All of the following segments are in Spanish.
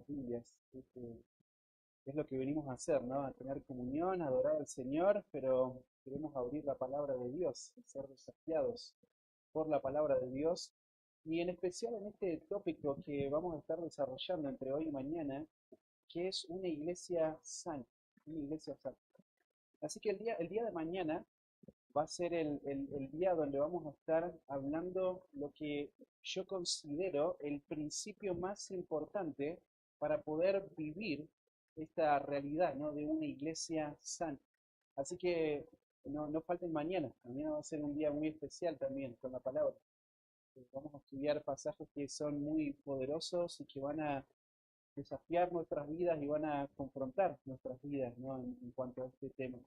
nuestras Biblias. Es lo que venimos a hacer, ¿no? A tener comunión, a adorar al Señor, pero queremos abrir la palabra de Dios y ser desafiados por la palabra de Dios. Y en especial en este tópico que vamos a estar desarrollando entre hoy y mañana, que es una iglesia sana, una iglesia sana. Así que el día de mañana va a ser el día donde vamos a estar hablando lo que yo considero el principio más importante para poder vivir esta realidad, ¿no? De una iglesia sana. Así que no falten mañana. Mañana va a ser un día muy especial también con la palabra. Vamos a estudiar pasajes que son muy poderosos y que van a desafiar nuestras vidas y van a confrontar nuestras vidas, ¿no? En cuanto a este tema.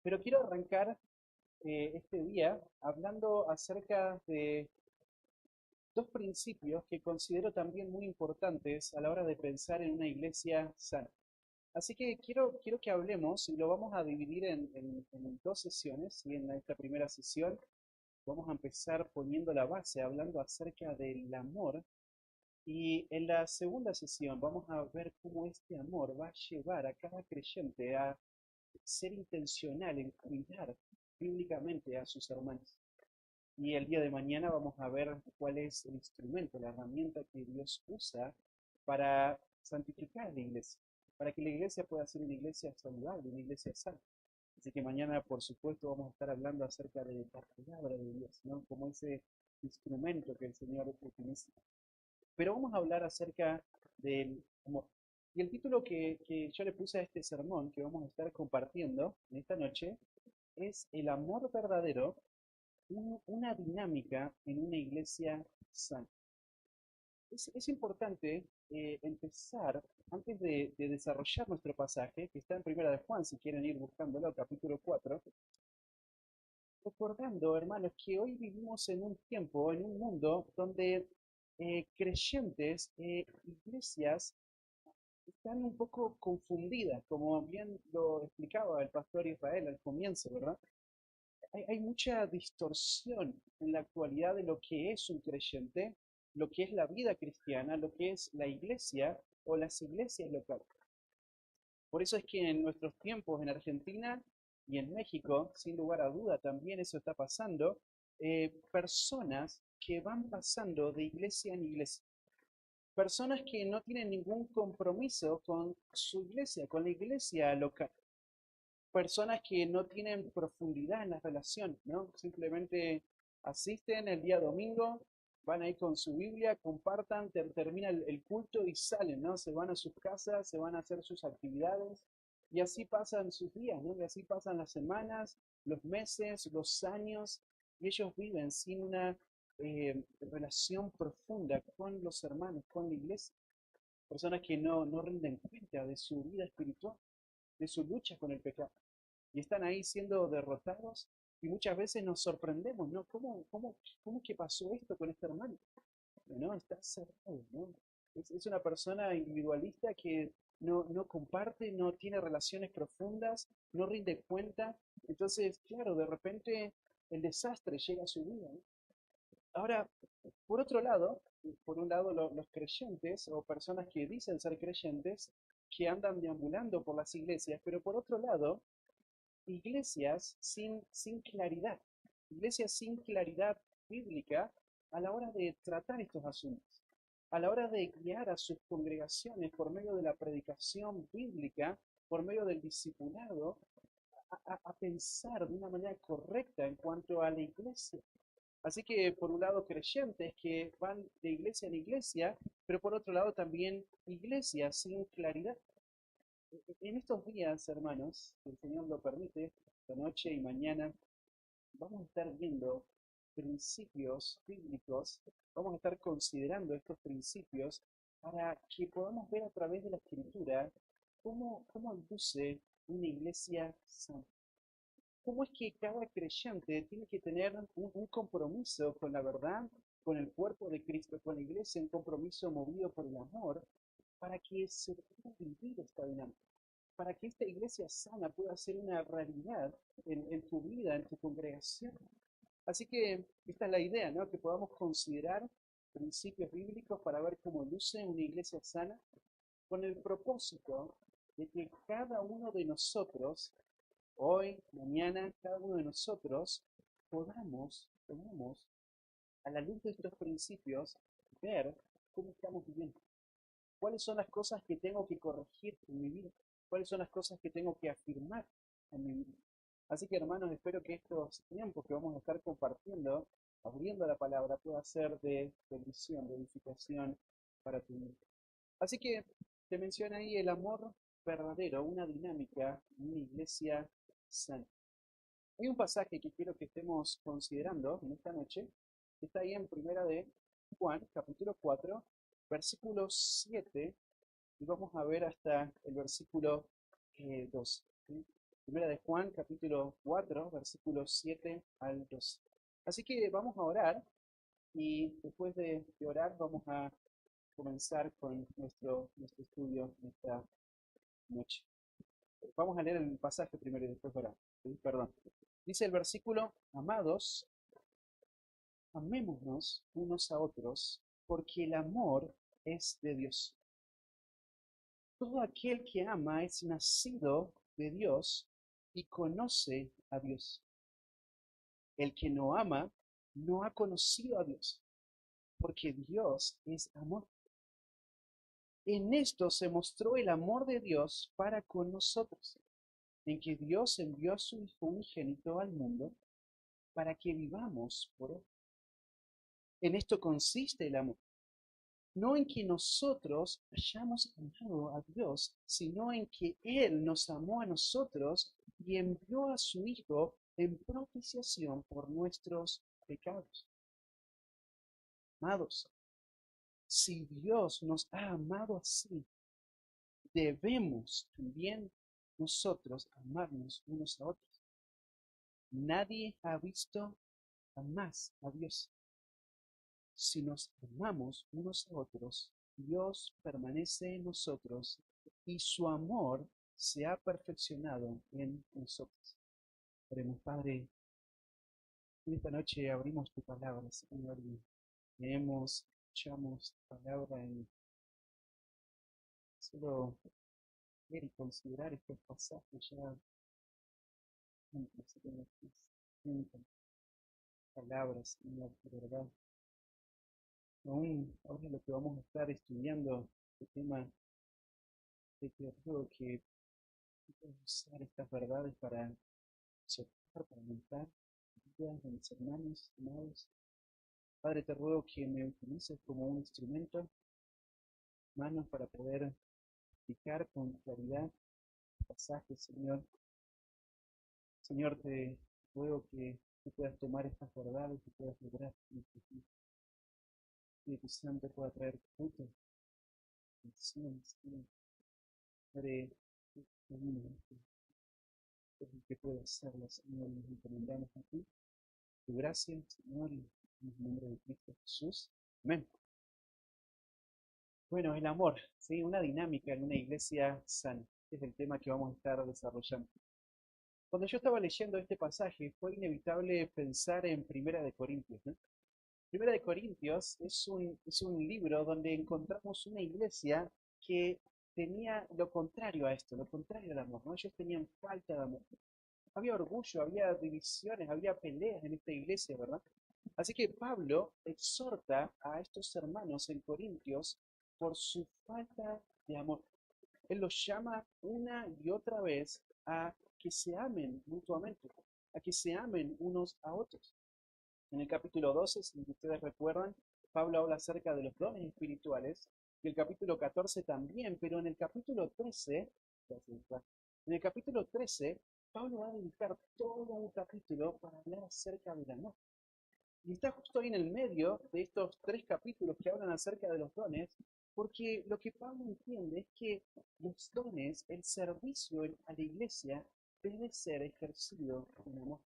Pero quiero arrancar este día hablando acerca de dos principios que considero también muy importantes a la hora de pensar en una iglesia sana. Así que quiero que hablemos, y lo vamos a dividir en dos sesiones, y en esta primera sesión vamos a empezar poniendo la base, hablando acerca del amor, y en la segunda sesión vamos a ver cómo este amor va a llevar a cada creyente a ser intencional en cuidar bíblicamente a sus hermanos. Y el día de mañana vamos a ver cuál es el instrumento, la herramienta que Dios usa para santificar la iglesia, para que la iglesia pueda ser una iglesia saludable, una iglesia sana. Así que mañana, por supuesto, vamos a estar hablando acerca de la palabra de Dios, ¿no? Como ese instrumento que el Señor utiliza. Pero vamos a hablar acerca del amor. Y el título que yo le puse a este sermón que vamos a estar compartiendo en esta noche es El amor verdadero, una dinámica en una iglesia sana. Es importante empezar, antes de desarrollar nuestro pasaje, que está en Primera de Juan, si quieren ir buscándolo, capítulo 4, recordando, hermanos, que hoy vivimos en un tiempo, en un mundo donde creyentes, iglesias, están un poco confundidas, como bien lo explicaba el pastor Israel al comienzo, ¿verdad? Hay mucha distorsión en la actualidad de lo que es un creyente, lo que es la vida cristiana, lo que es la iglesia o las iglesias locales. Por eso es que en nuestros tiempos en Argentina y en México, sin lugar a duda, también eso está pasando, personas que van pasando de iglesia en iglesia, personas que no tienen ningún compromiso con su iglesia, con la iglesia local, personas que no tienen profundidad en la relación, ¿no? Simplemente asisten el día domingo, van ahí con su Biblia, compartan, termina el culto y salen, ¿no? Se van a sus casas, se van a hacer sus actividades y así pasan sus días, ¿no? Y así pasan las semanas, los meses, los años y ellos viven sin una relación profunda con los hermanos, con la iglesia. Personas que no rinden cuenta de su vida espiritual, de su lucha con el pecado y están ahí siendo derrotados y muchas veces nos sorprendemos, ¿no? ¿Cómo que pasó esto con este hermano? ¿No? Está cerrado, ¿no? Es una persona individualista que no comparte, no tiene relaciones profundas, no rinde cuenta. Entonces, claro, de repente el desastre llega a su vida, ¿no? Ahora, por un lado los creyentes o personas que dicen ser creyentes, que andan deambulando por las iglesias, pero por otro lado, iglesias sin claridad, iglesias sin claridad bíblica a la hora de tratar estos asuntos, a la hora de guiar a sus congregaciones por medio de la predicación bíblica, por medio del discipulado, a pensar de una manera correcta en cuanto a la iglesia. Así que por un lado creyentes que van de iglesia en iglesia, pero por otro lado también iglesias sin claridad. En estos días, hermanos, si el Señor lo permite, esta noche y mañana, vamos a estar viendo principios bíblicos, vamos a estar considerando estos principios para que podamos ver a través de la Escritura cómo luce una iglesia santa. ¿Cómo es que cada creyente tiene que tener un compromiso con la verdad, con el cuerpo de Cristo, con la iglesia, un compromiso movido por el amor, para que se pueda vivir esta dinámica? Para que esta iglesia sana pueda ser una realidad en tu vida, en tu congregación. Así que esta es la idea, ¿no? Que podamos considerar principios bíblicos para ver cómo luce una iglesia sana, con el propósito de que cada uno de nosotros, hoy, mañana, cada uno de nosotros, podamos, a la luz de estos principios, ver cómo estamos viviendo. ¿Cuáles son las cosas que tengo que corregir en mi vida? ¿Cuáles son las cosas que tengo que afirmar en mi vida? Así que hermanos, espero que estos tiempos que vamos a estar compartiendo, abriendo la palabra, pueda ser de bendición, de edificación para tu vida. Así que te menciona ahí el amor verdadero, una dinámica, una iglesia sana. Hay un pasaje que quiero que estemos considerando en esta noche, que está ahí en Primera de Juan, capítulo 4, versículo 7, y vamos a ver hasta el versículo 12. ¿Sí? Primera de Juan, capítulo 4, versículo 7 al 12. Así que vamos a orar y después de orar vamos a comenzar con nuestro estudio en esta noche. Vamos a leer el pasaje primero y después orar. ¿Sí? Perdón. Dice el versículo, amados, amémonos unos a otros, porque el amor es de Dios. Todo aquel que ama es nacido de Dios y conoce a Dios. El que no ama no ha conocido a Dios, porque Dios es amor. En esto se mostró el amor de Dios para con nosotros, en que Dios envió a su Hijo unigénito al mundo para que vivamos por él. En esto consiste el amor, no en que nosotros hayamos amado a Dios, sino en que Él nos amó a nosotros y envió a su Hijo en propiciación por nuestros pecados. Amados, si Dios nos ha amado así, debemos también nosotros amarnos unos a otros. Nadie ha visto jamás a Dios. Si nos amamos unos a otros, Dios permanece en nosotros y su amor se ha perfeccionado en nosotros. Oremos, Padre, en esta noche abrimos tu palabra, Señor, y leemos, escuchamos tu palabra y solo ver y considerar estos pasajes ya Señor, juntas palabras, Señor, de verdad. Aún ahora lo que vamos a estar estudiando, el tema de que ruego que puedas usar estas verdades para exhortar, para aumentar la vida de mis hermanos, amados. Padre, te ruego que me utilices como un instrumento, manos para poder explicar con claridad pasajes, Señor. Señor, te ruego que tú puedas tomar estas verdades y puedas lograr que el Espíritu Santo pueda traer fruto, bendición, Señor. Padre, tú camino, es el que puede hacerlo, Señor, y nos encomendamos a ti. Tu gracia, Señor, y en el nombre de Cristo Jesús. Amén. Bueno, el amor, ¿sí? Una dinámica en una iglesia sana. Este es el tema que vamos a estar desarrollando. Cuando yo estaba leyendo este pasaje, fue inevitable pensar en Primera de Corintios, ¿no? Primera de Corintios es un libro donde encontramos una iglesia que tenía lo contrario a esto, lo contrario al amor, ¿no? Ellos tenían falta de amor. Había orgullo, había divisiones, había peleas en esta iglesia, ¿verdad? Así que Pablo exhorta a estos hermanos en Corintios por su falta de amor. Él los llama una y otra vez a que se amen mutuamente, a que se amen unos a otros. En el capítulo 12, si ustedes recuerdan, Pablo habla acerca de los dones espirituales, y el capítulo 14 también, pero en el capítulo 13, Pablo va a dedicar todo un capítulo para hablar acerca del amor. Y está justo ahí en el medio de estos tres capítulos que hablan acerca de los dones, porque lo que Pablo entiende es que los dones, el servicio a la iglesia, debe ser ejercido con amor.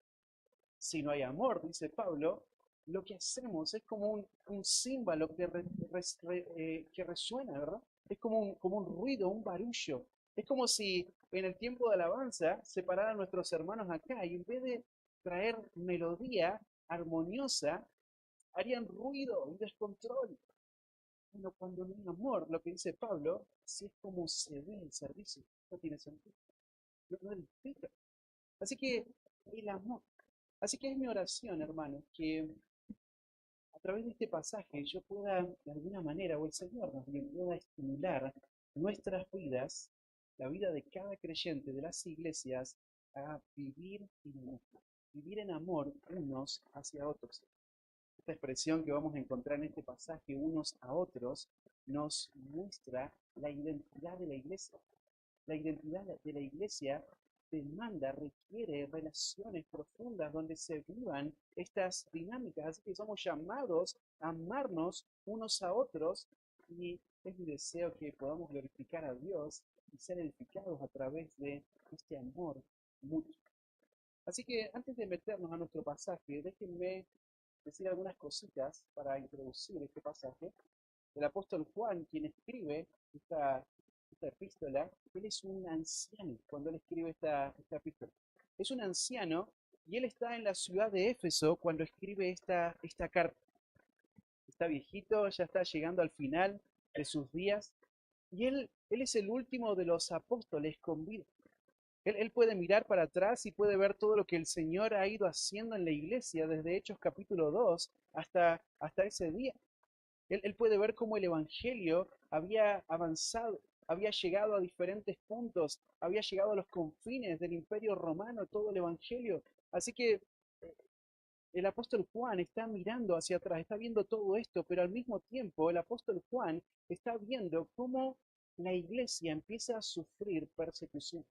Si no hay amor, dice Pablo, lo que hacemos es como un címbalo que resuena, ¿verdad? Es como un ruido, un barullo. Es como si en el tiempo de alabanza se pararan nuestros hermanos acá y en vez de traer melodía armoniosa, harían ruido y descontrol. Bueno, cuando no hay amor, lo que dice Pablo, así es como se ve el servicio. No tiene sentido, no edifica. Así que el amor. Así que es mi oración, hermanos, que a través de este pasaje yo pueda, de alguna manera, o el Señor más bien, pueda estimular nuestras vidas, la vida de cada creyente de las iglesias, a vivir en amor unos hacia otros. Esta expresión que vamos a encontrar en este pasaje, unos a otros, nos muestra la identidad de la iglesia. La identidad de la iglesia demanda, requiere relaciones profundas donde se vivan estas dinámicas. Así que somos llamados a amarnos unos a otros y es mi deseo que podamos glorificar a Dios y ser edificados a través de este amor mutuo. Así que antes de meternos a nuestro pasaje, déjenme decir algunas cositas para introducir este pasaje. El apóstol Juan, quien escribe esta epístola, él es un anciano cuando él escribe esta epístola. Es un anciano y él está en la ciudad de Éfeso cuando escribe esta carta. Está viejito, ya está llegando al final de sus días y él es el último de los apóstoles con vida. Él puede mirar para atrás y puede ver todo lo que el Señor ha ido haciendo en la iglesia desde Hechos capítulo 2 hasta ese día. Él puede ver cómo el Evangelio había avanzado, había llegado a diferentes puntos, había llegado a los confines del Imperio Romano, todo el Evangelio. Así que el apóstol Juan está mirando hacia atrás, está viendo todo esto, pero al mismo tiempo el apóstol Juan está viendo cómo la iglesia empieza a sufrir persecución,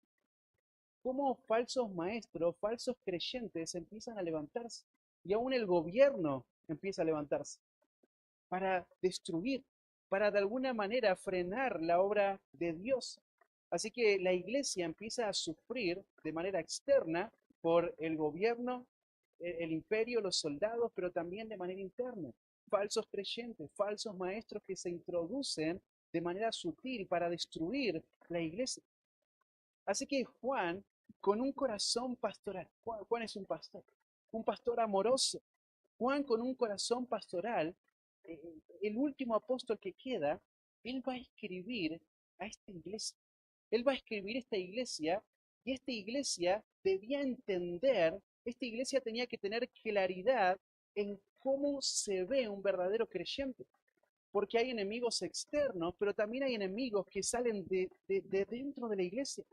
cómo falsos maestros, falsos creyentes empiezan a levantarse, y aún el gobierno empieza a levantarse para destruir, para de alguna manera frenar la obra de Dios. Así que la iglesia empieza a sufrir de manera externa por el gobierno, el imperio, los soldados, pero también de manera interna. Falsos creyentes, falsos maestros que se introducen de manera sutil para destruir la iglesia. Así que Juan, con un corazón pastoral, Juan es un pastor amoroso. Juan, con un corazón pastoral, el último apóstol que queda, él va a escribir a esta iglesia. Él va a escribir esta iglesia y esta iglesia debía entender, esta iglesia tenía que tener claridad en cómo se ve un verdadero creyente. Porque hay enemigos externos, pero también hay enemigos que salen de dentro de la iglesia.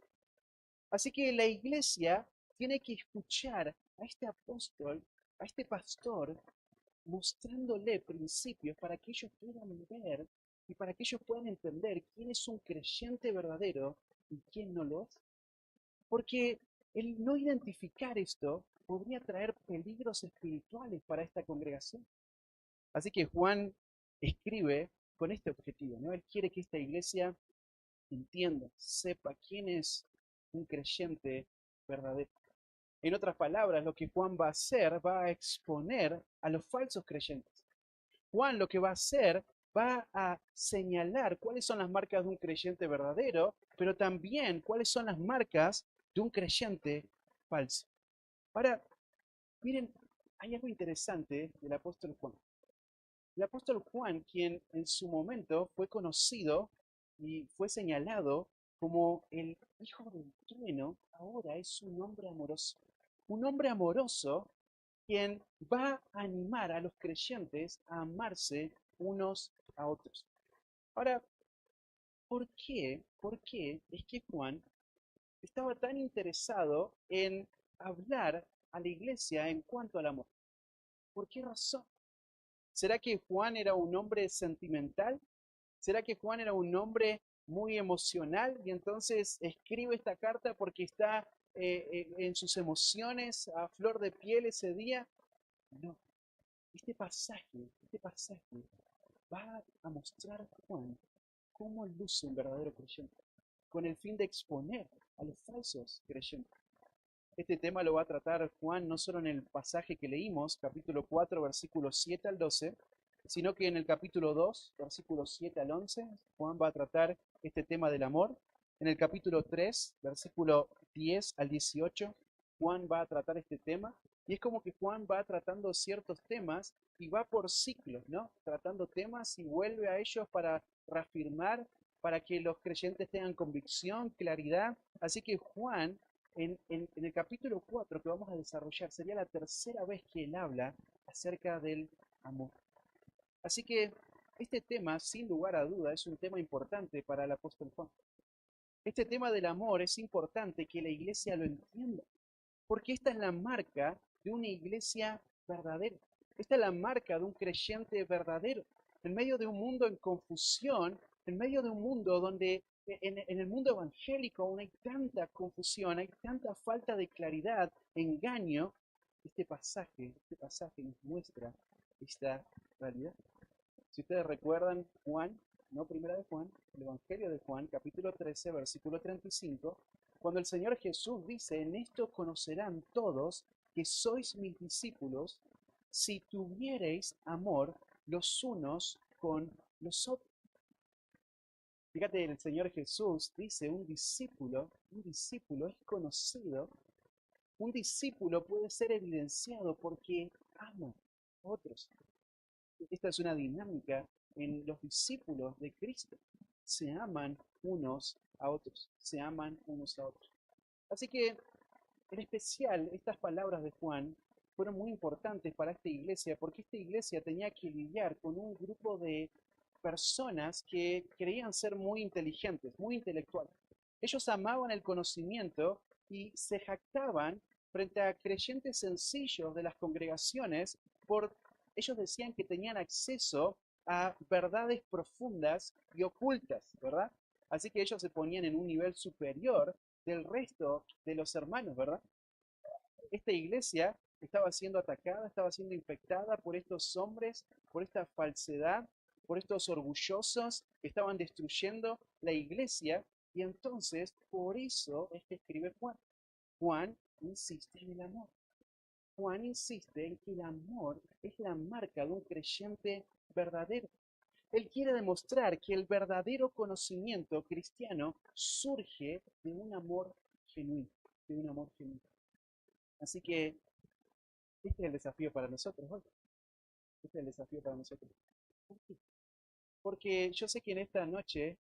Así que la iglesia tiene que escuchar a este apóstol, a este pastor, mostrándole principios para que ellos puedan ver y para que ellos puedan entender quién es un creyente verdadero y quién no lo es. Porque el no identificar esto podría traer peligros espirituales para esta congregación. Así que Juan escribe con este objetivo, ¿no? Él quiere que esta iglesia entienda, sepa quién es un creyente verdadero. En otras palabras, lo que Juan va a hacer, va a exponer a los falsos creyentes. Juan lo que va a hacer, va a señalar cuáles son las marcas de un creyente verdadero, pero también cuáles son las marcas de un creyente falso. Ahora, miren, hay algo interesante del apóstol Juan. El apóstol Juan, quien en su momento fue conocido y fue señalado como el hijo del trueno, ahora es un hombre amoroso. Un hombre amoroso quien va a animar a los creyentes a amarse unos a otros. Ahora, ¿por qué? ¿Por qué es que Juan estaba tan interesado en hablar a la iglesia en cuanto al amor? ¿Por qué razón? ¿Será que Juan era un hombre sentimental? ¿Será que Juan era un hombre muy emocional y entonces escribe esta carta porque está en sus emociones a flor de piel ese día? No, este pasaje va a mostrar a Juan cómo luce un verdadero creyente, con el fin de exponer a los falsos creyentes. Este tema lo va a tratar Juan no solo en el pasaje que leímos, capítulo 4, versículos 7 al 12, sino que en el capítulo 2, versículos 7 al 11, Juan va a tratar este tema del amor. En el capítulo 3, versículo 10 al 18, Juan va a tratar este tema. Y es como que Juan va tratando ciertos temas y va por ciclos, ¿no? Tratando temas y vuelve a ellos para reafirmar, para que los creyentes tengan convicción, claridad. Así que Juan, en el capítulo 4 que vamos a desarrollar, sería la tercera vez que él habla acerca del amor. Así que este tema, sin lugar a duda, es un tema importante para el apóstol Juan. Este tema del amor es importante que la iglesia lo entienda, porque esta es la marca de una iglesia verdadera. Esta es la marca de un creyente verdadero. En medio de un mundo en confusión, en medio de un mundo donde en el mundo evangélico aún hay tanta confusión, hay tanta falta de claridad, engaño, este pasaje nos muestra esta realidad. Si ustedes recuerdan Juan, no Primera de Juan, el Evangelio de Juan, capítulo 13, versículo 35, cuando el Señor Jesús dice, en esto conocerán todos que sois mis discípulos, si tuviereis amor los unos con los otros. Fíjate, el Señor Jesús dice, un discípulo es conocido, un discípulo puede ser evidenciado porque ama a otros. Esta es una dinámica en los discípulos de Cristo. Se aman unos a otros, se aman unos a otros. Así que, en especial, estas palabras de Juan fueron muy importantes para esta iglesia, porque esta iglesia tenía que lidiar con un grupo de personas que creían ser muy inteligentes, muy intelectuales. Ellos amaban el conocimiento y se jactaban frente a creyentes sencillos de las congregaciones por ellos decían que tenían acceso a verdades profundas y ocultas, ¿verdad? Así que ellos se ponían en un nivel superior del resto de los hermanos, ¿verdad? Esta iglesia estaba siendo atacada, estaba siendo infectada por estos hombres, por esta falsedad, por estos orgullosos que estaban destruyendo la iglesia. Y entonces, por eso es que escribe Juan. Juan insiste en el amor. Juan insiste en que el amor es la marca de un creyente verdadero. Él quiere demostrar que el verdadero conocimiento cristiano surge de un amor genuino, de un amor genuino. Así que este es el desafío para nosotros hoy. Este es el desafío para nosotros. ¿Por qué? Porque yo sé que en esta noche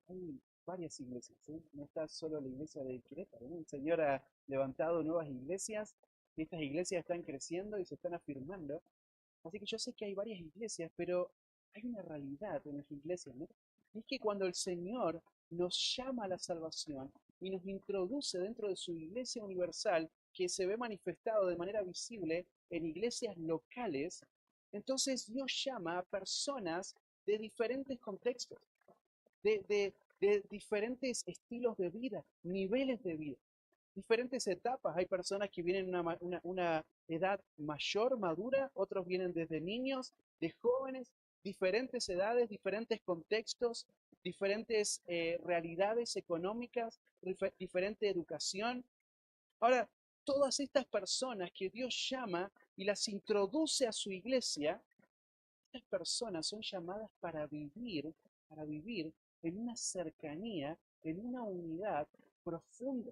hay varias iglesias, ¿sí? No está solo la iglesia de Querétaro, ¿no? El Señor ha levantado nuevas iglesias y estas iglesias están creciendo y se están afirmando. Así que yo sé que hay varias iglesias, pero hay una realidad en las iglesias, ¿no? Y es que cuando el Señor nos llama a la salvación y nos introduce dentro de su iglesia universal, que se ve manifestado de manera visible en iglesias locales, entonces Dios llama a personas de diferentes contextos, de diferentes estilos de vida, niveles de vida, diferentes etapas. Hay personas que vienen en una edad mayor, madura, otros vienen desde niños, de jóvenes, diferentes edades, diferentes contextos, diferentes realidades económicas, diferente educación. Ahora, todas estas personas que Dios llama y las introduce a su iglesia, estas personas son llamadas para vivir en una cercanía, en una unidad profunda.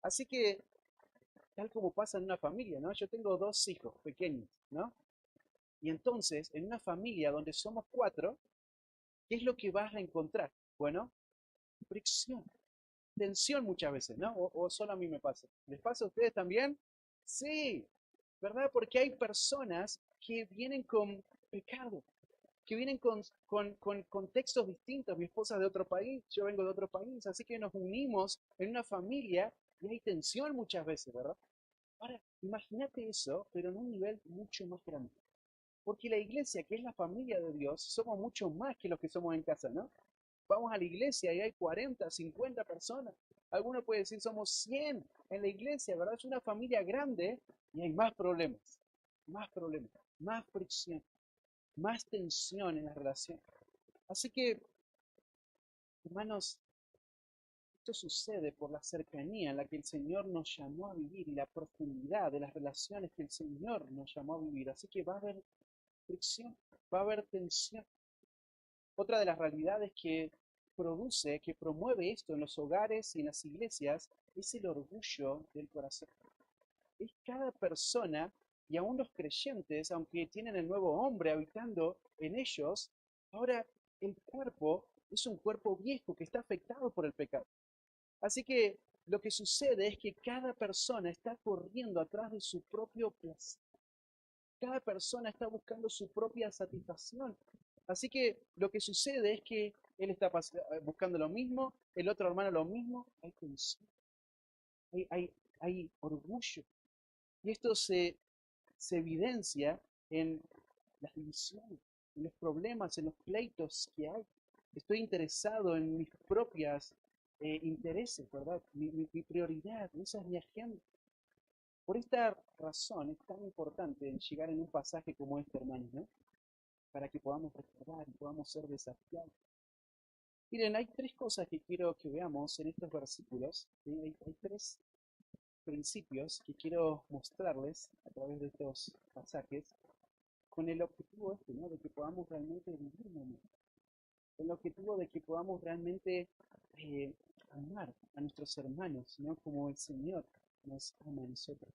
Así que, tal como pasa en una familia, ¿no? Yo tengo dos hijos pequeños, ¿no? Y entonces, en una familia donde somos cuatro, ¿qué es lo que vas a encontrar? Bueno, fricción, tensión muchas veces, ¿no? O solo a mí me pasa. ¿Les pasa a ustedes también? Sí, ¿verdad? Porque hay personas que vienen con pecado, que vienen con contextos distintos. Mi esposa es de otro país, yo vengo de otro país, así que nos unimos en una familia y hay tensión muchas veces, ¿verdad? Ahora, imagínate eso, pero en un nivel mucho más grande. Porque la iglesia, que es la familia de Dios, somos mucho más que los que somos en casa, ¿no? Vamos a la iglesia y hay 40, 50 personas. Alguno puede decir somos 100 en la iglesia, ¿verdad? Es una familia grande y hay problemas, más fricción, más tensión en la relación. Así que, hermanos, esto sucede por la cercanía en la que el Señor nos llamó a vivir y la profundidad de las relaciones que el Señor nos llamó a vivir. Así que va a haber fricción, va a haber tensión. Otra de las realidades que promueve esto en los hogares y en las iglesias, es el orgullo del corazón. es cada persona y aún los creyentes, aunque tienen el nuevo hombre habitando en ellos, ahora el cuerpo es un cuerpo viejo que está afectado por el pecado. Así que lo que sucede es que cada persona está corriendo atrás de su propio placer. Cada persona está buscando su propia satisfacción. Así que lo que sucede es que él está buscando lo mismo, el otro hermano lo mismo, hay tensión, hay orgullo. Y esto se evidencia en las divisiones, en los problemas, en los pleitos que hay. Estoy interesado en mis propias intereses, ¿verdad? Mi prioridad, esa es mi agenda. Por esta razón es tan importante llegar en un pasaje como este, hermanos, ¿no? Para que podamos recordar y podamos ser desafiados. Miren, hay tres cosas que quiero que veamos en estos versículos. ¿Sí? Hay tres principios que quiero mostrarles a través de estos pasajes con el objetivo este, ¿no? De que podamos realmente vivir momentos. El objetivo de que podamos realmente eh, amar a nuestros hermanos, ¿no? Como el Señor nos ama a nosotros.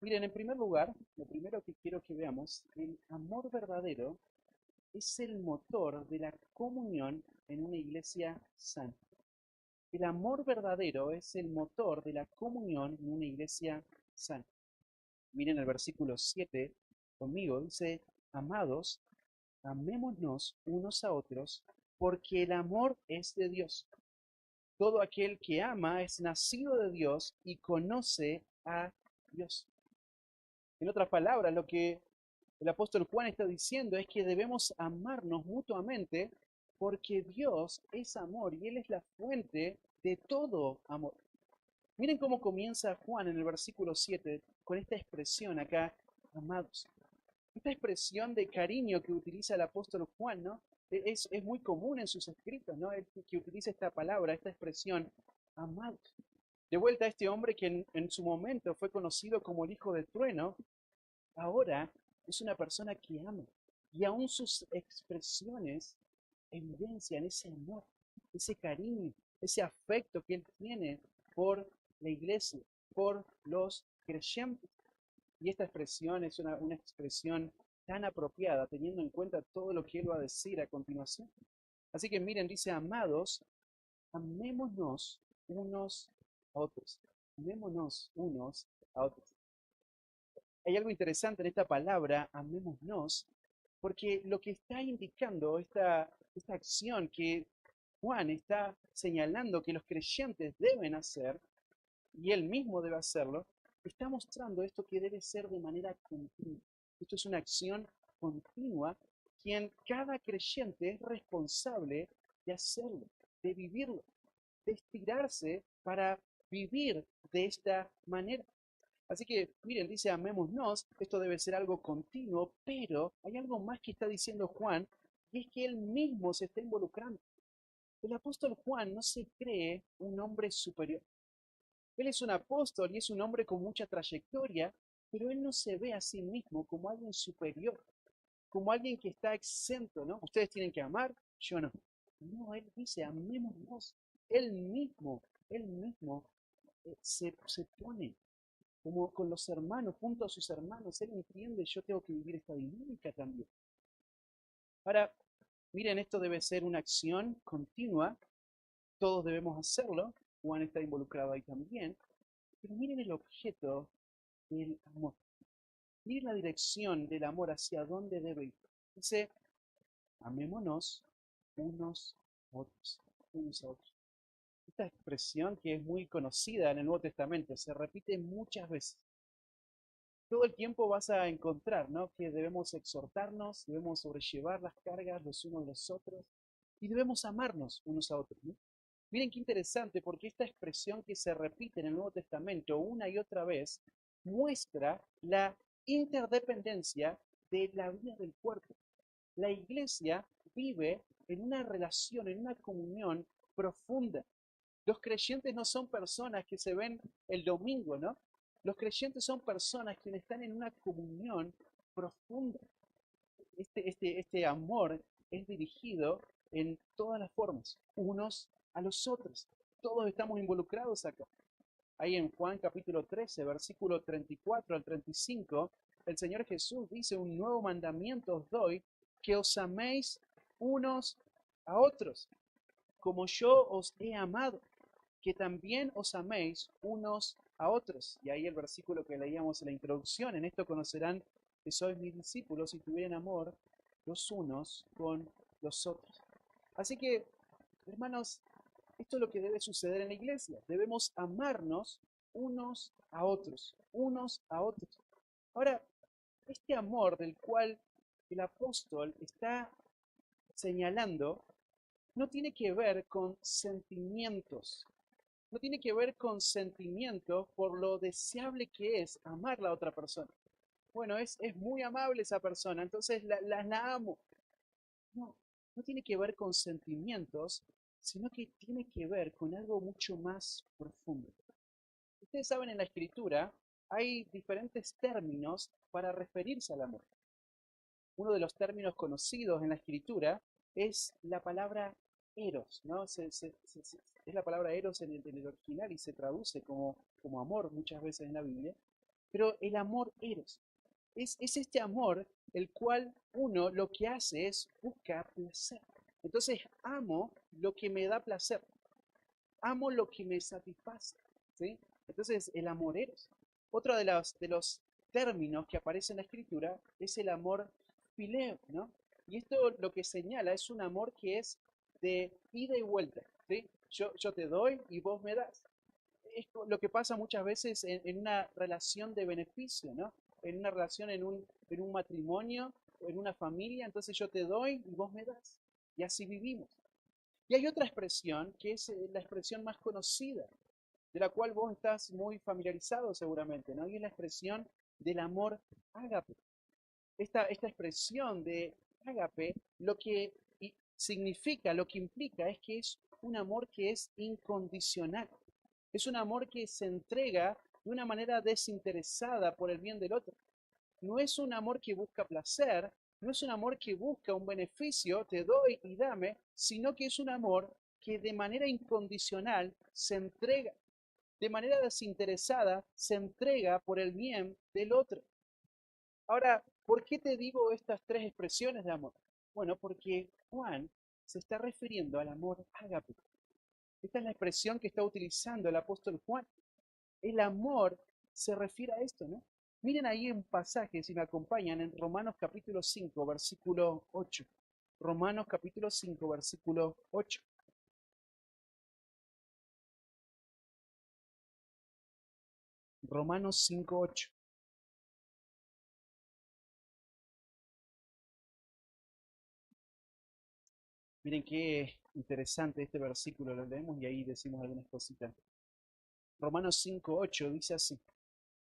Miren, en primer lugar, lo primero que quiero que veamos, el amor verdadero es el motor de la comunión en una iglesia sana. El amor verdadero es el motor de la comunión en una iglesia sana. Miren el versículo 7 conmigo, dice, amados, amémonos unos a otros, porque el amor es de Dios. Todo aquel que ama es nacido de Dios y conoce a Dios. En otras palabras, lo que el apóstol Juan está diciendo es que debemos amarnos mutuamente porque Dios es amor y Él es la fuente de todo amor. Miren cómo comienza Juan en el versículo 7 con esta expresión acá, amados. Esta expresión de cariño que utiliza el apóstol Juan, ¿no? Es muy común en sus escritos, ¿no? El que utiliza esta palabra, esta expresión, amados. De vuelta a este hombre que en su momento fue conocido como el hijo del trueno, ahora es una persona que ama. Y aún sus expresiones evidencian ese amor, ese cariño, ese afecto que él tiene por la iglesia, por los creyentes. Y esta expresión es una expresión tan apropiada, teniendo en cuenta todo lo que él va a decir a continuación. Así que miren, dice, amados, amémonos unos a otros. Amémonos unos a otros. Hay algo interesante en esta palabra, amémonos, porque lo que está indicando esta acción que Juan está señalando que los creyentes deben hacer, y él mismo debe hacerlo, está mostrando esto que debe ser de manera continua. Esto es una acción continua, quien cada creyente es responsable de hacerlo, de vivirlo, de estirarse para vivir de esta manera. Así que, miren, dice amémonos, esto debe ser algo continuo, pero hay algo más que está diciendo Juan, y es que él mismo se está involucrando. El apóstol Juan no se cree un hombre superior. Él es un apóstol y es un hombre con mucha trayectoria, pero él no se ve a sí mismo como alguien superior, como alguien que está exento, ¿no? Ustedes tienen que amar, yo no. No, él dice, amémonos. Él mismo se pone como con los hermanos, junto a sus hermanos. Él entiende, yo tengo que vivir esta dinámica también. Ahora, miren, esto debe ser una acción continua, todos debemos hacerlo, Juan está involucrado ahí también, pero miren el objeto del amor. Miren la dirección del amor hacia dónde debe ir. Dice, amémonos unos a otros, unos a otros. Esta expresión que es muy conocida en el Nuevo Testamento se repite muchas veces. Todo el tiempo vas a encontrar, ¿no? Que debemos exhortarnos, debemos sobrellevar las cargas los unos de los otros y debemos amarnos unos a otros, ¿no? Miren qué interesante, porque esta expresión que se repite en el Nuevo Testamento una y otra vez muestra la interdependencia de la vida del cuerpo. La iglesia vive en una relación, en una comunión profunda. Los creyentes no son personas que se ven el domingo, ¿no? Los creyentes son personas quienes están en una comunión profunda. Este amor es dirigido en todas las formas, unos a los otros. Todos estamos involucrados acá. Ahí en Juan capítulo 13, versículo 34 al 35, el Señor Jesús dice, un nuevo mandamiento os doy, que os améis unos a otros, como yo os he amado, que también os améis unos a otros. Y ahí el versículo que leíamos en la introducción, en esto conocerán que sois mis discípulos si tuvieren amor los unos con los otros. Así que, hermanos, esto es lo que debe suceder en la iglesia. Debemos amarnos unos a otros, unos a otros. Ahora, este amor del cual el apóstol está señalando no tiene que ver con sentimientos, no tiene que ver con sentimientos por lo deseable que es amar a la otra persona. Bueno, es muy amable esa persona, entonces la amo. No, no tiene que ver con sentimientos, sino que tiene que ver con algo mucho más profundo. Ustedes saben, en la escritura hay diferentes términos para referirse al amor. Uno de los términos conocidos en la escritura es la palabra eros, ¿no? Es la palabra eros en el original y se traduce como amor muchas veces en la Biblia. Pero el amor eros es este amor el cual uno lo que hace es buscar placer. Entonces amo lo que me da placer, amo lo que me satisface, ¿sí? Entonces el amor eros. Otro de los términos que aparece en la escritura es el amor fileo, ¿no? Y esto lo que señala es un amor que es de ida y vuelta, ¿sí? Yo te doy y vos me das. Es lo que pasa muchas veces en una relación de beneficio, ¿no? En una relación en un matrimonio, en una familia, entonces yo te doy y vos me das. Y así vivimos. Y hay otra expresión que es la expresión más conocida, de la cual vos estás muy familiarizado seguramente, ¿no? Y es la expresión del amor ágape. Esta expresión de ágape lo que significa, lo que implica es que es un amor que es incondicional. Es un amor que se entrega de una manera desinteresada por el bien del otro. No es un amor que busca placer, no es un amor que busca un beneficio, te doy y dame, sino que es un amor que de manera incondicional se entrega, de manera desinteresada se entrega por el bien del otro. Ahora, ¿por qué te digo estas tres expresiones de amor? Bueno, porque Juan se está refiriendo al amor ágape. Esta es la expresión que está utilizando el apóstol Juan. El amor se refiere a esto, ¿no? Miren ahí un pasaje, si me acompañan, en Romanos capítulo 5, versículo 8. Romanos capítulo 5, versículo 8. Romanos 5, 8. Miren qué interesante este versículo, lo leemos y ahí decimos algunas cositas. Romanos 5, 8 dice así,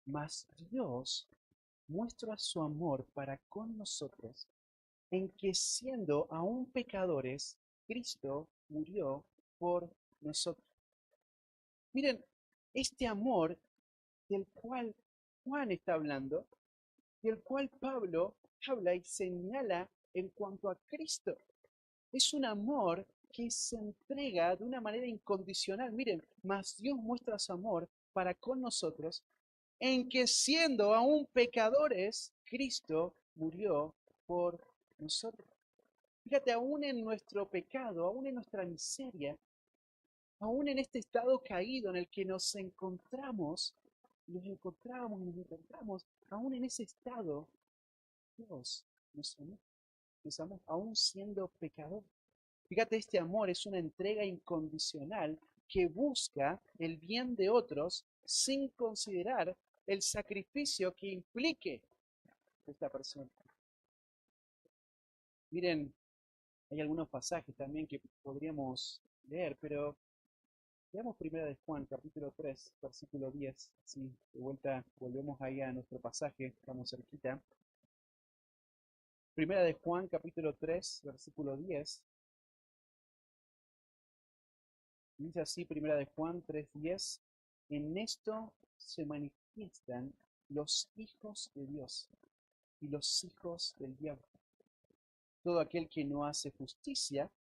mas Dios muestra su amor para con nosotros en que siendo aún pecadores, Cristo murió por nosotros. Miren, este amor del cual Juan está hablando, del cual Pablo habla y señala en cuanto a Cristo, es un amor que se entrega de una manera incondicional. Miren, mas Dios muestra su amor para con nosotros en que siendo aún pecadores, Cristo murió por nosotros. Fíjate, aún en nuestro pecado, aún en nuestra miseria, aún en este estado caído en el que nos encontramos y nos encontramos, aún en ese estado, Dios nos amó, aún siendo pecador. Fíjate, este amor es una entrega incondicional que busca el bien de otros sin considerar el sacrificio que implique esta persona. Miren, hay algunos pasajes también que podríamos leer, pero veamos primera de Juan, capítulo 3, versículo 10. Sí, de vuelta volvemos ahí a nuestro pasaje, estamos cerquita. Primera de Juan, capítulo 3, versículo 10. Dice así, primera de Juan 3:10. En esto se manifiestan los hijos de Dios y los hijos del diablo. Todo aquel que no hace justicia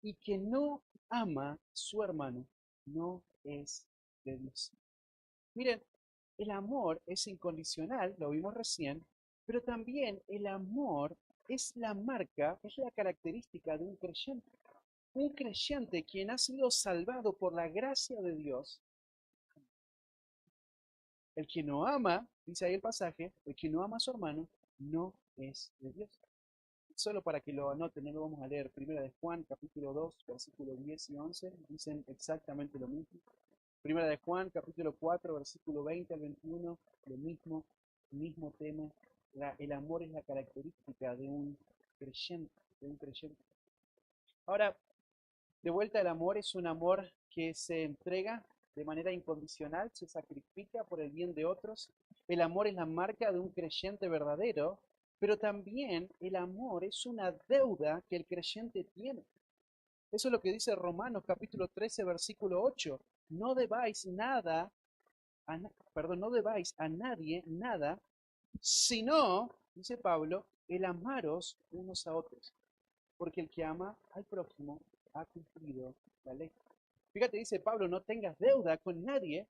y que no ama a su hermano no es de Dios. Miren, el amor es incondicional, lo vimos recién, pero también el amor es la marca, es la característica de un creyente. Un creyente quien ha sido salvado por la gracia de Dios, el que no ama, dice ahí el pasaje, el que no ama a su hermano, no es de Dios. Solo para que lo anoten, no lo vamos a leer. Primera de Juan, capítulo 2, versículos 10 y 11, dicen exactamente lo mismo. Primera de Juan, capítulo 4, versículo 20 al 21, lo mismo tema. El amor es la característica de un creyente, de un creyente. Ahora, de vuelta, el amor es un amor que se entrega de manera incondicional, se sacrifica por el bien de otros. El amor es la marca de un creyente verdadero, pero también el amor es una deuda que el creyente tiene. Eso es lo que dice Romanos capítulo 13, versículo 8. No debáis nada, perdón, no debáis a nadie nada, sino, dice Pablo, el amaros unos a otros. Porque el que ama al prójimo ha cumplido la ley. Fíjate, dice Pablo, no tengas deuda con nadie,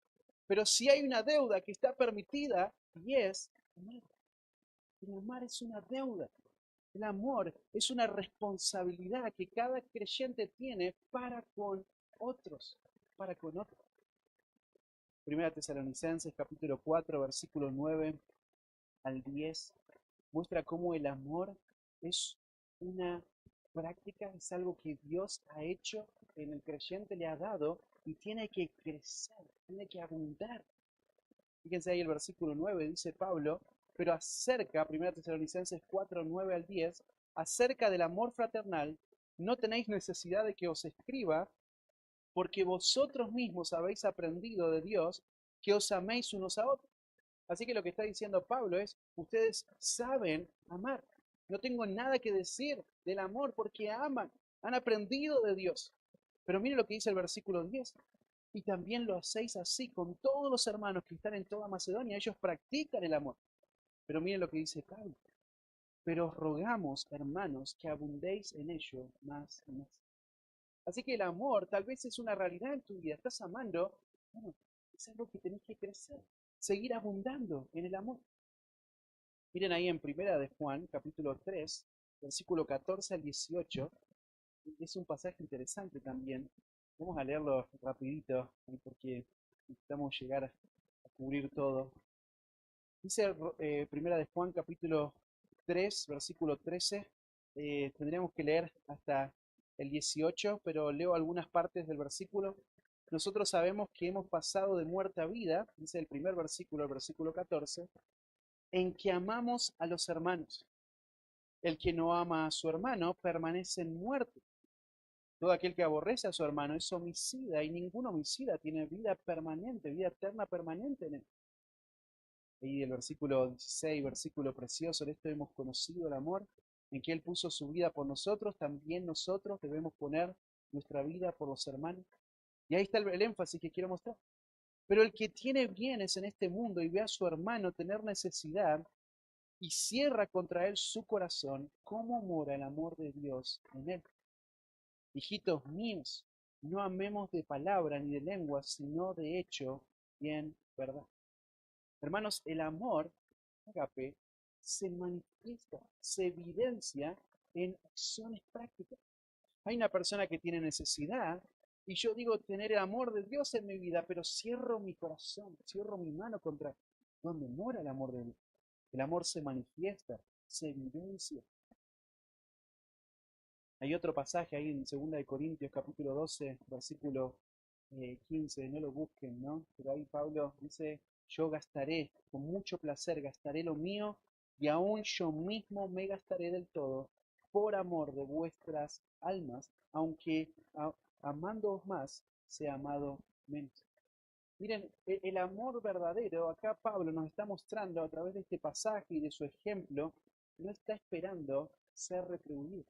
pero sí hay una deuda que está permitida y es amar. El amar es una deuda. El amor es una responsabilidad que cada creyente tiene para con otros, para con otros. Primera Tesalonicenses capítulo 4, versículo 9 al 10 muestra cómo el amor es una práctica, es algo que Dios ha hecho, en el creyente le ha dado y tiene que crecer, tiene que abundar. Fíjense ahí el versículo 9, dice Pablo, pero acerca, 1 Tesalonicenses 4, 9 al 10, acerca del amor fraternal, no tenéis necesidad de que os escriba, porque vosotros mismos habéis aprendido de Dios que os améis unos a otros. Así que lo que está diciendo Pablo es, ustedes saben amar. No tengo nada que decir del amor porque aman, han aprendido de Dios. Pero mire lo que dice el versículo 10. Y también lo hacéis así con todos los hermanos que están en toda Macedonia. Ellos practican el amor. Pero miren lo que dice Pablo. Pero os rogamos, hermanos, que abundéis en ello más y más. Así que el amor tal vez es una realidad en tu vida. Estás amando, bueno, es algo que tenés que crecer, seguir abundando en el amor. Miren ahí en Primera de Juan, capítulo 3, versículo 14 al 18. Es un pasaje interesante también. Vamos a leerlo rapidito, porque necesitamos llegar a cubrir todo. Dice Primera de Juan, capítulo 3, versículo 13. Tendríamos que leer hasta el 18, pero leo algunas partes del versículo. Nosotros sabemos que hemos pasado de muerte a vida, dice el primer versículo, el versículo 14, en que amamos a los hermanos. El que no ama a su hermano permanece en muerte. Todo aquel que aborrece a su hermano es homicida y ningún homicida tiene vida permanente, vida eterna permanente en él. Y el versículo 16, versículo precioso, en esto hemos conocido el amor, en que Él puso su vida por nosotros, también nosotros debemos poner nuestra vida por los hermanos. Y ahí está el énfasis que quiero mostrar. Pero el que tiene bienes en este mundo y ve a su hermano tener necesidad y cierra contra él su corazón, ¿cómo mora el amor de Dios en él? Hijitos míos, no amemos de palabra ni de lengua, sino de hecho y en verdad. Hermanos, el amor, ágape, se manifiesta, se evidencia en acciones prácticas. Hay una persona que tiene necesidad y yo digo tener el amor de Dios en mi vida, pero cierro mi corazón, cierro mi mano contra donde mora el amor de Dios. El amor se manifiesta, se evidencia. Hay otro pasaje ahí en 2 de Corintios capítulo 12, versículo 15, no lo busquen, ¿no? Pero ahí Pablo dice, yo gastaré, con mucho placer, gastaré lo mío y aún yo mismo me gastaré del todo por amor de vuestras almas, aunque amándoos más, sea amado menos. Miren, el amor verdadero, acá Pablo nos está mostrando a través de este pasaje y de su ejemplo, no está esperando ser retribuido,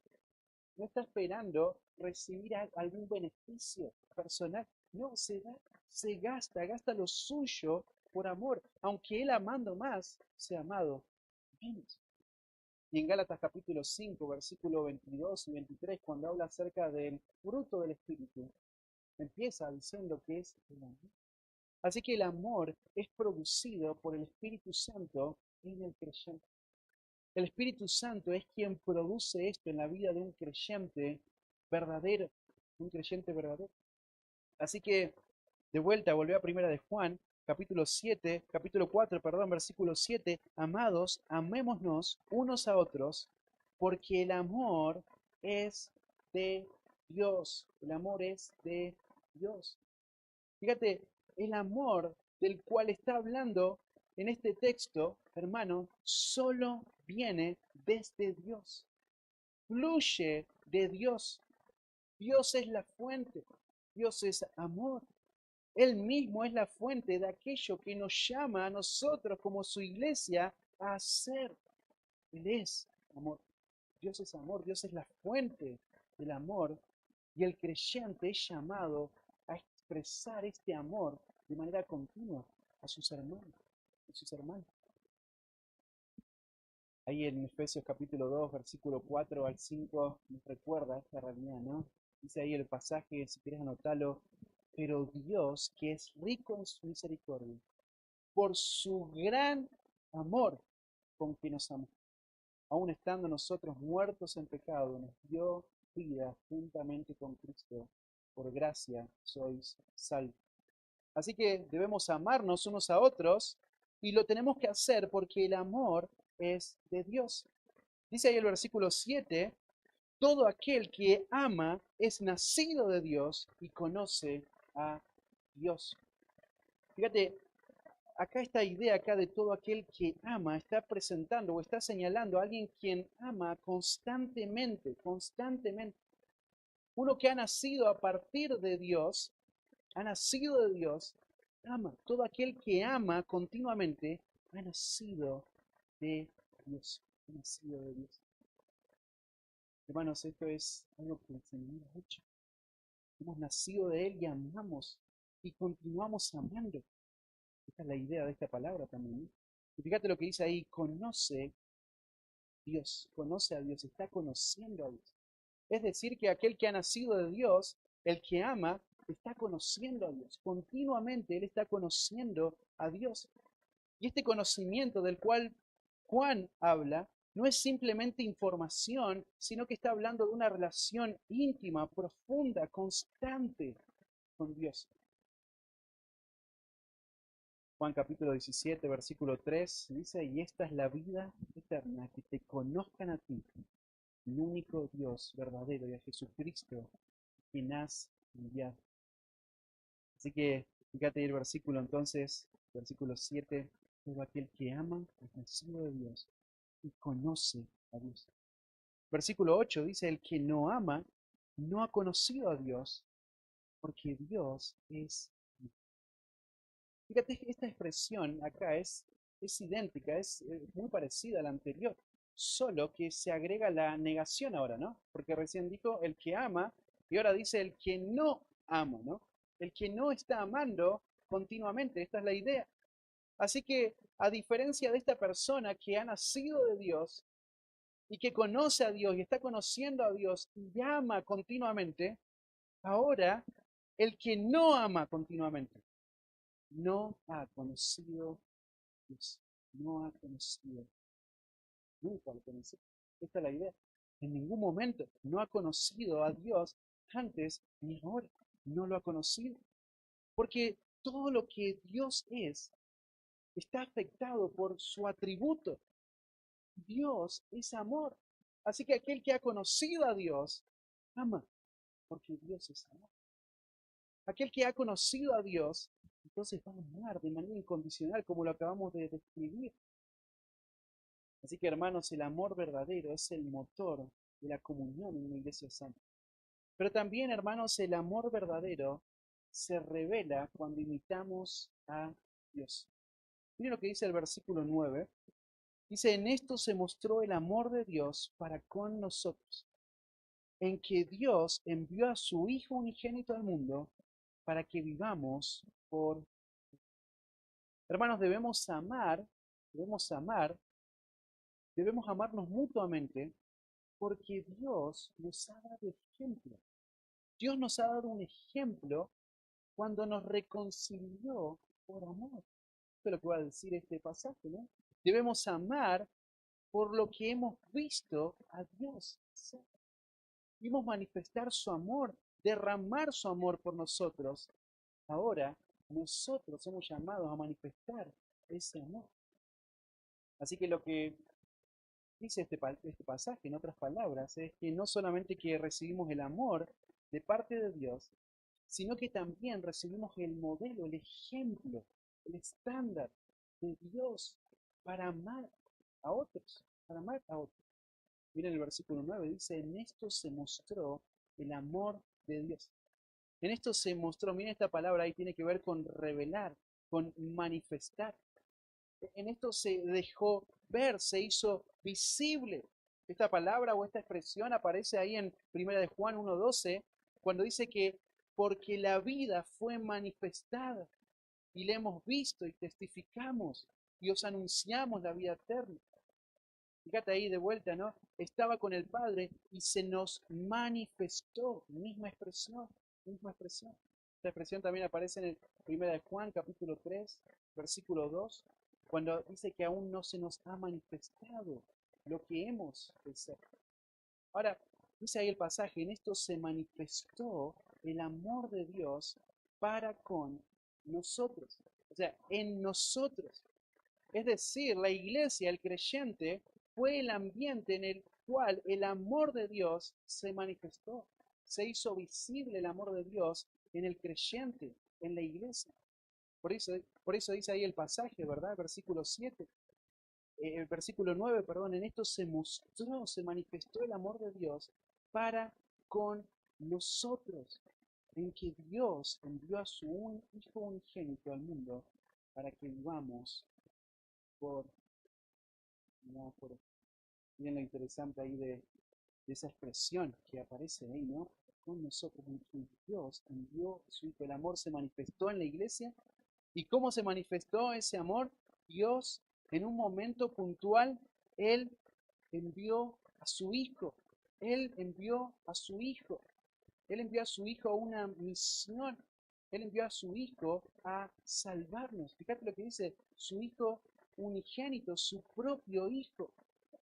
no está esperando recibir algún beneficio personal, no, se gasta lo suyo por amor, aunque él amando más, sea amado menos. Y en Gálatas capítulo 5, versículos 22 y 23, cuando habla acerca del fruto del Espíritu, empieza diciendo que es el amor. Así que el amor es producido por el Espíritu Santo en el creyente. El Espíritu Santo es quien produce esto en la vida de un creyente verdadero, un creyente verdadero. Así que, de vuelta, volvió a Primera de Juan, capítulo 4, perdón, versículo 7. Amados, amémonos unos a otros, porque el amor es de Dios. El amor es de Dios. Fíjate, el amor del cual está hablando en este texto, hermano, solo viene desde Dios. Fluye de Dios. Dios es la fuente. Dios es amor. Él mismo es la fuente de aquello que nos llama a nosotros como su iglesia a hacer. Él es amor. Dios es amor. Dios es la fuente del amor. Y el creyente es llamado a expresar este amor de manera continua a sus hermanos. A sus hermanos. Ahí en Efesios capítulo 2, versículo 4 al 5, nos recuerda esta realidad, ¿no? Dice ahí el pasaje, si quieres anotarlo, pero Dios, que es rico en su misericordia, por su gran amor con que nos amó, aun estando nosotros muertos en pecado, nos dio vida juntamente con Cristo. Por gracia sois salvos. Así que debemos amarnos unos a otros y lo tenemos que hacer porque el amor es de Dios. Dice ahí el versículo 7, todo aquel que ama es nacido de Dios y conoce a Dios. Fíjate, acá esta idea acá de todo aquel que ama está presentando o está señalando a alguien quien ama constantemente, constantemente. Uno que ha nacido a partir de Dios, ha nacido de Dios, ama. Todo aquel que ama continuamente ha nacido de Dios. Ha nacido de Dios. Hermanos, esto es algo que el Señor ha hecho. Hemos nacido de Él y amamos y continuamos amando. Esta es la idea de esta palabra también, ¿no? Y fíjate lo que dice ahí, conoce a Dios, está conociendo a Dios. Es decir, que aquel que ha nacido de Dios, el que ama, está conociendo a Dios. Continuamente Él está conociendo a Dios. Y este conocimiento del cual Juan habla no es simplemente información, sino que está hablando de una relación íntima, profunda, constante con Dios. Juan capítulo 17, versículo 3 dice, y esta es la vida eterna, que te conozcan a ti, el único Dios verdadero, y a Jesucristo, quien has enviado. Así que fíjate el versículo entonces, versículo 7, todo aquel que ama es nacido de Dios y conoce a Dios. Versículo 8 dice, el que no ama no ha conocido a Dios, porque Dios es amor. Fíjate, esta expresión acá es idéntica, es muy parecida a la anterior, solo que se agrega la negación ahora, ¿no? Porque recién dijo el que ama y ahora dice el que no ama, ¿no? El que no está amando continuamente, esta es la idea. Así que, a diferencia de esta persona que ha nacido de Dios y que conoce a Dios y está conociendo a Dios y ama continuamente, ahora el que no ama continuamente no ha conocido a Dios, no ha conocido, nunca lo conoció. Esta es la idea. En ningún momento no ha conocido a Dios antes ni ahora. No lo ha conocido. Porque todo lo que Dios es está afectado por su atributo. Dios es amor. Así que aquel que ha conocido a Dios, ama, porque Dios es amor. Aquel que ha conocido a Dios, entonces va a amar de manera incondicional, como lo acabamos de describir. Así que, hermanos, el amor verdadero es el motor de la comunión en una iglesia santa. Pero también, hermanos, el amor verdadero se revela cuando imitamos a Dios. Miren lo que dice el versículo 9. Dice, en esto se mostró el amor de Dios para con nosotros, en que Dios envió a su Hijo unigénito al mundo para que vivamos por... Hermanos, debemos amar, debemos amarnos mutuamente porque Dios nos ha dado ejemplo. Dios nos ha dado un ejemplo cuando nos reconcilió por amor. Esto es lo que va a decir este pasaje, ¿no? Debemos amar por lo que hemos visto a Dios hacer. Vimos manifestar su amor, derramar su amor por nosotros. Ahora nosotros somos llamados a manifestar ese amor. Así que lo que dice este pasaje, en otras palabras, es que no solamente que recibimos el amor de parte de Dios, sino que también recibimos el modelo, el ejemplo, el estándar de Dios para amar a otros, para amar a otros. Miren el versículo 9, dice, en esto se mostró el amor de Dios. En esto se mostró, miren esta palabra ahí tiene que ver con revelar, con manifestar. En esto se dejó ver, se hizo visible. Esta palabra o esta expresión aparece ahí en 1 de Juan 1:12, cuando dice que porque la vida fue manifestada y la hemos visto y testificamos y os anunciamos la vida eterna. Fíjate ahí de vuelta, ¿no? Estaba con el Padre y se nos manifestó. Misma expresión, misma expresión. Esta expresión también aparece en el 1 de Juan, capítulo 3, versículo 2, cuando dice que aún no se nos ha manifestado lo que hemos de ser. Ahora, dice ahí el pasaje, en esto se manifestó el amor de Dios para con nosotros. O sea, en nosotros. Es decir, la iglesia, el creyente, fue el ambiente en el cual el amor de Dios se manifestó. Se hizo visible el amor de Dios en el creyente, en la iglesia. Por eso dice ahí el pasaje, ¿verdad? Versículo 7, versículo 9, perdón, en esto se mostró, se manifestó el amor de Dios para con nosotros, en que Dios envió a su Hijo unigénito al mundo para que vivamos por no, miren lo interesante ahí de esa expresión que aparece ahí, ¿no? Con nosotros, en que Dios envió a su Hijo. El amor se manifestó en la iglesia. ¿Y cómo se manifestó ese amor? Dios, en un momento puntual, Él envió a su Hijo. Él envió a su Hijo. Él envió a su Hijo a una misión. Él envió a su Hijo a salvarnos. Fíjate lo que dice, su Hijo unigénito, su propio Hijo.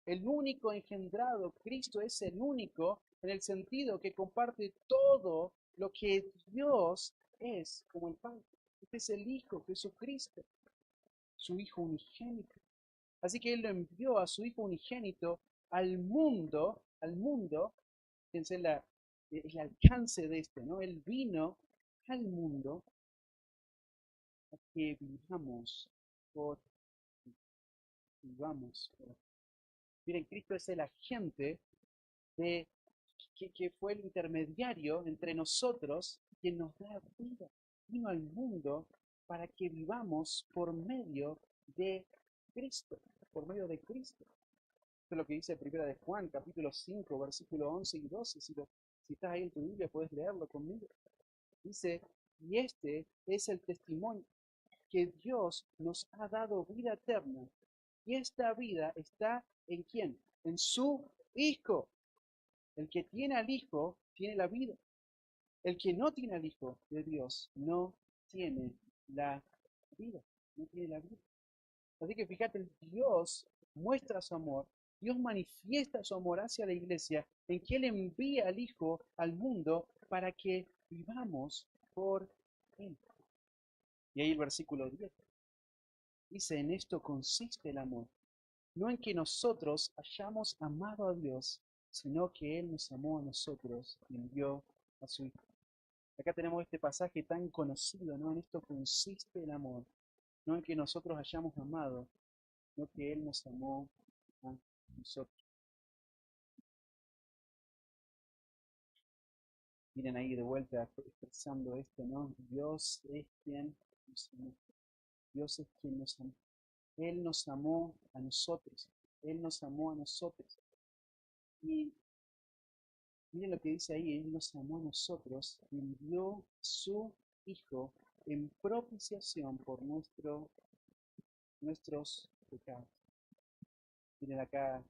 El único engendrado, Cristo es el único en el sentido que comparte todo lo que Dios es como el Padre. Este es el Hijo, Jesucristo, su Hijo unigénito. Así que Él lo envió a su Hijo unigénito al mundo, fíjense el alcance de esto, ¿no? Él vino al mundo a que por, vivamos por. Miren, Cristo es el agente de que fue el intermediario entre nosotros, quien nos da vida. Vino al mundo para que vivamos por medio de Cristo, por medio de Cristo. Esto es lo que dice Primera de Juan, capítulo 5, versículo 11 y 12. Si estás ahí en tu Biblia, puedes leerlo conmigo. Dice, y este es el testimonio, que Dios nos ha dado vida eterna. Y esta vida está ¿en quién? En su Hijo. El que tiene al Hijo tiene la vida. El que no tiene al Hijo de Dios no tiene la vida. No tiene la vida. Así que fíjate, Dios muestra su amor. Dios manifiesta su amor hacia la iglesia en que Él envía al Hijo al mundo para que vivamos por Él. Y ahí el versículo 10 dice, en esto consiste el amor. No en que nosotros hayamos amado a Dios, sino que Él nos amó a nosotros y envió a su Hijo. Acá tenemos este pasaje tan conocido, ¿no? En esto consiste el amor. No en que nosotros hayamos amado, sino que Él nos amó a nosotros. Miren ahí de vuelta expresando esto, ¿no? Dios es quien nos amó. Dios es quien nos amó. Él nos amó a nosotros. Él nos amó a nosotros. Y miren lo que dice ahí, Él nos amó a nosotros y envió su Hijo en propiciación por nuestros pecados. Miren acá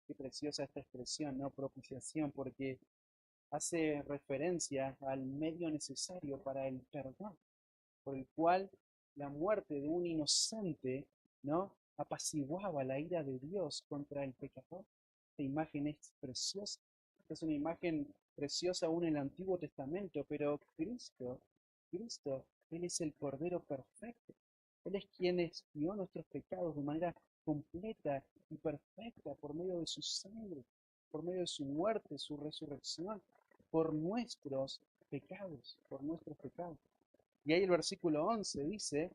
qué preciosa esta expresión, ¿no? Propiciación, porque hace referencia al medio necesario para el perdón, por el cual la muerte de un inocente, ¿no? Apaciguaba la ira de Dios contra el pecador. Esta imagen es preciosa. Es una imagen preciosa aún en el Antiguo Testamento, pero Cristo, Él es el Cordero perfecto. Él es quien expió nuestros pecados de manera completa y perfecta por medio de su sangre, por medio de su muerte, su resurrección, por nuestros pecados, por nuestros pecados. Y ahí el versículo 11 dice,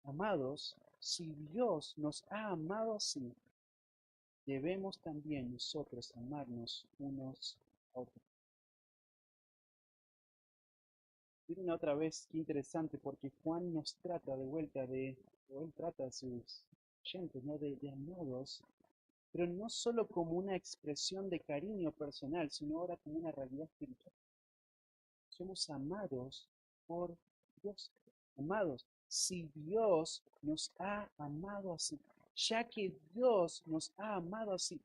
amados, si Dios nos ha amado así, debemos también nosotros amarnos unos a otros. Miren otra vez qué interesante, porque Juan nos trata de vuelta o él trata a sus oyentes, ¿no? De amados, pero no solo como una expresión de cariño personal, sino ahora como una realidad espiritual. Somos amados por Dios. Amados, si Dios nos ha amado así, ya que Dios nos ha amado así.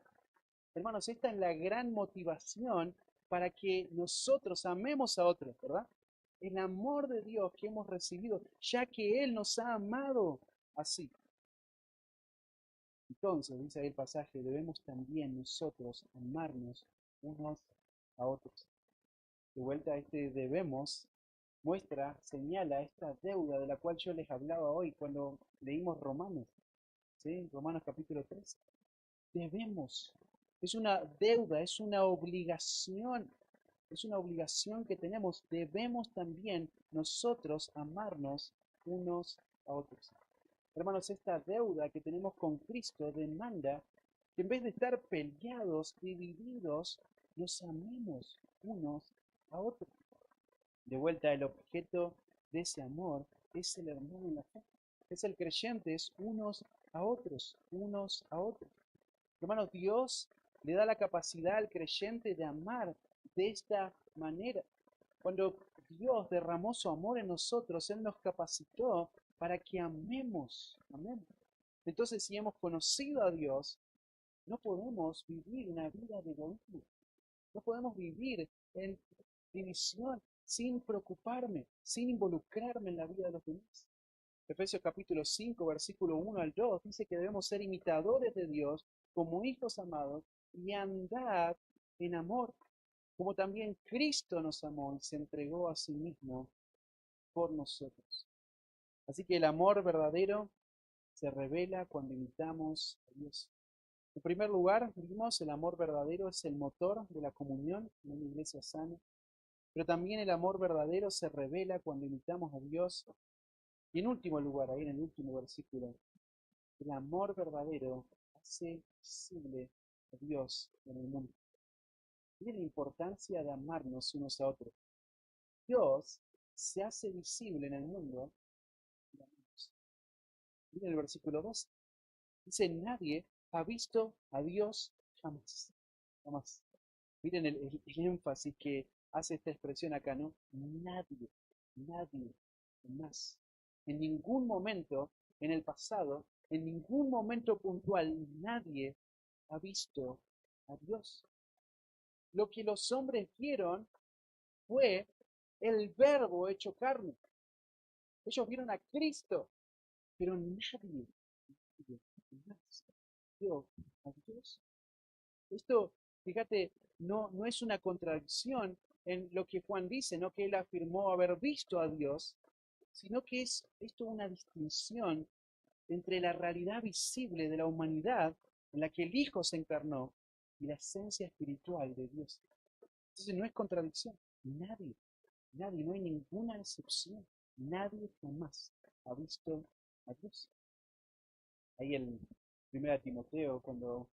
Hermanos, esta es la gran motivación para que nosotros amemos a otros, ¿verdad? El amor de Dios que hemos recibido, ya que Él nos ha amado así. Entonces, dice ahí el pasaje, debemos también nosotros amarnos unos a otros. De vuelta a este debemos, muestra, señala esta deuda de la cual yo les hablaba hoy cuando leímos Romanos, ¿sí? Romanos capítulo 3. Debemos. Es una deuda, es una obligación que tenemos. Debemos también nosotros amarnos unos a otros. Hermanos, esta deuda que tenemos con Cristo demanda que en vez de estar peleados, divididos, nos amemos unos a otros. De vuelta, el objeto de ese amor es el hermano en la fe. Es el creyente, es unos a otros, unos a otros. Hermanos, Dios le da la capacidad al creyente de amar de esta manera. Cuando Dios derramó su amor en nosotros, Él nos capacitó para que amemos, amemos. Entonces, si hemos conocido a Dios, no podemos vivir una vida de egoísmo. No podemos vivir en división sin preocuparme, sin involucrarme en la vida de los demás. Efesios capítulo 5, versículo 1 al 2, dice que debemos ser imitadores de Dios como hijos amados y andar en amor, como también Cristo nos amó y se entregó a sí mismo por nosotros. Así que el amor verdadero se revela cuando imitamos a Dios. En primer lugar, vimos, el amor verdadero es el motor de la comunión en una iglesia sana, pero también el amor verdadero se revela cuando imitamos a Dios. Y en último lugar, ahí en el último versículo, el amor verdadero hace visible a Dios en el mundo. Miren la importancia de amarnos unos a otros. Dios se hace visible en el mundo. Miren el versículo 2. Dice, nadie ha visto a Dios jamás. Jamás. Miren el énfasis que hace esta expresión acá, ¿no? Nadie, nadie, jamás. En ningún momento, en el pasado, en ningún momento puntual, nadie ha visto a Dios. Lo que los hombres vieron fue el verbo hecho carne. Ellos vieron a Cristo, pero nadie, nadie jamás vio a Dios. Esto, fíjate, no es una contradicción en lo que Juan dice, no que él afirmó haber visto a Dios, sino que es esto una distinción entre la realidad visible de la humanidad en la que el Hijo se encarnó y la esencia espiritual de Dios. Entonces no es contradicción. Nadie, nadie, no hay ninguna excepción. Nadie jamás ha visto a Dios. Ahí en 1 Timoteo, cuando